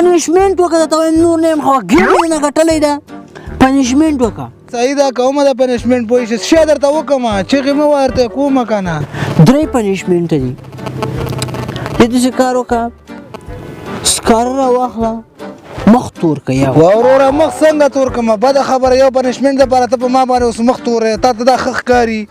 پنشمنټ وکړه ته وایم نور نه یم خو ګیر مې نه ګټلی ده پنشمنټ وکړه صحیح ده کومه ده پنشمنټ پوه شي څه درته وکړمه چغې مه ورته کومه که نه 3 پنشمنټ دي د داسې کار وکړه سکاره راواخله مخ تور که یا وروره مخ څنګه تور کړمه بده خبره یو پنشمنټ دپاره ته په ما باندې اوس مخ تور یې تا ته دا ښه ښکاري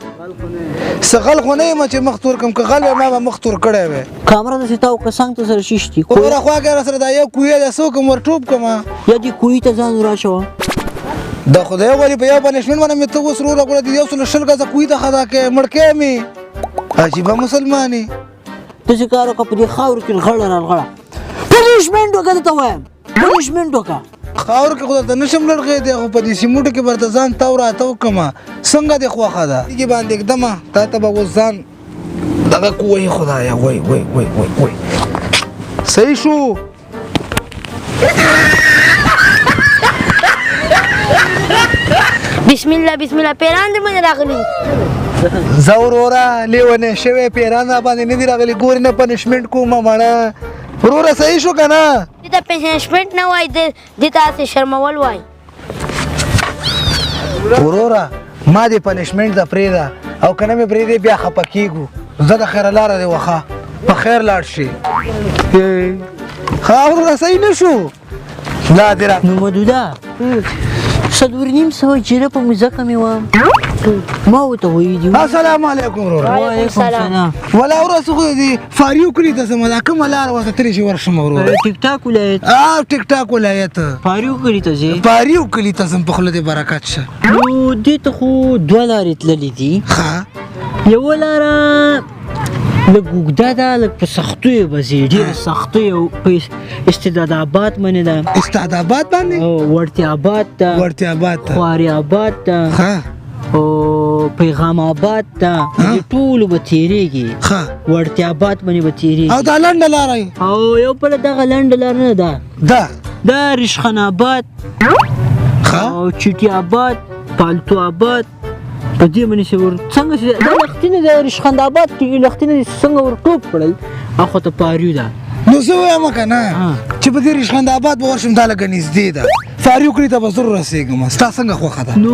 څه غل خو نه یم چې مخ تور کړم که غل وی ما به مخ تور کړی وی کامره داسې تا وکړه څنګ ته سره شیش دي وروره خوا کې راسره دا یو کویه ده څه وکړم ور ټوپ کړمه یا دې کوهي ته ځان راچوه د خدای ولې په یو پنشمنټ باندې مې ته اوس وروره ګوره د 120 ګزه کوهي ته خدا کې مړ کې مې عجیبه مسلمانې داسې کار وکړه په دې خاورو کې غړه رالغړه پنشمنټ وکړه درته وایم پنشمنټ وکړه خاور کې خو درته نشم لړغی دی خو په دې سیموټو کې برته ځان تاو راته وکړمه څنګه دې خوښه ده دې باندې ږدمه تا ته به اوس ځان دغه کوی خدایا وای وای وای وای وای صحیح شو بسم الله پیران دې باندې راغلي زورورا لیونه شوی پیران باندې نه دی راغلی ګورې نه پنشمنټ کومه مړه وروره صحیح شو که نه دې ته پنشمنټ نه وایي دې ته هسې شرمول وایي وروره ما دې پنشمنټ ته پرېږده او که نه مې پرېږدې بیا خفه کېږو زه د خیره لاره دې وښه په خیر لاړ شي ښه وروره صحیح نه شو لا دې را نو مدوده 4.5 جیره په مځکه مې وه ما ورته ویلي دي السلام علیکم وروره وعلیکم السلام ولا وروره څه خو دې فاري وکړي ته زما دا کومه لاره ورته تللی شي ورشم وروره ټیک ټاک ولایت ټیک ټاک ولایت پاریو کلي ته ځې پاریو کلي ته ځم په خوله دې برکت شه نو دې ته خو 2 لارې تللې دي ښه یوه لاره لږ اوږده ده لږ په سختیو به ځې ډېره سختیو په استعداد آباد باندې ده استاد آباد باندې وړتیا آباد ده وړتیا آباد ته خواري آباد ده ښه او پیغام آباد ده دې ټولو به تېرېږي ښه وړتیا آباد باندې به تېرېږي او دا لنډه لاره او یو بله دغه لنډه لار نه ده دا رشخن آباد او چیټي آباد پالتو آباد په دې باندې چې څنګه چې دا لښتینه د رشخند آباد کې لښتینه څنګه ور ټوپ کړل اخو ته پاریو ده نو زه وایم که نه چې په دې رشخند آباد به ورشم دا لږه نږدې ده فاریو کلي ته به ضرور رسېږم ستا څنګه خوښه ده نو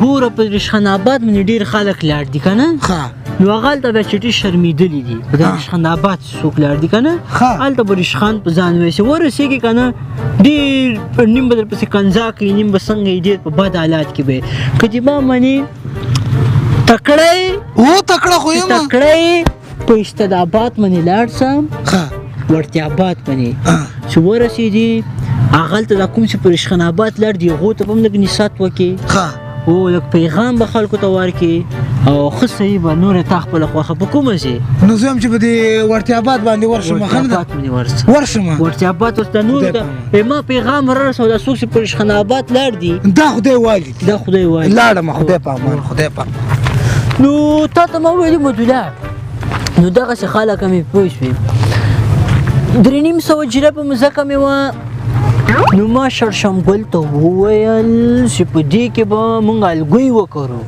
ګوره په رشخند آباد باندې ډېر خلک لاړ دي که نه نو هغلته بیا چټي شرمېدلي دي په دا رشخند آباد څوک لاړ دي که نه هلته به رشخند په ځان ویسي ورسېږي که نه ډېر نیم به درپسې کنځا کوي نیم به څنګه یې ډېر په بد حالات کې به که دې ما منې تکړه تکړه خو یم تکړه په استداباد باندې لاړ سم وړتیا آباد باندې چې ورسېدي هغلته دا کوم چې په رشخند آباد لاړ دي هغو ته به هم لږ نصحت وکړې او لږ پیغام به خلکو ته ورکړي او ښه صحیح به نوره تا خپله خوښه په کومه ځې نو زه هم چې په دې وړتیا آباد باندې ورشم ورشم وړتیا آباد اوس دا نور ته ما پیغام رارسو دا څوک چې په رشخند آباد لاړ دي دا خدای والي دا خدای والي لاړم خدای په امان خدای په نو تا ته ما وویلي مدوله نو دغسې خلک مې پوه شوې 3.5 جیره په مځکه مې وه نو ما شړشمګل ته وویل چې په دې کې به مونږ الګوی وکړو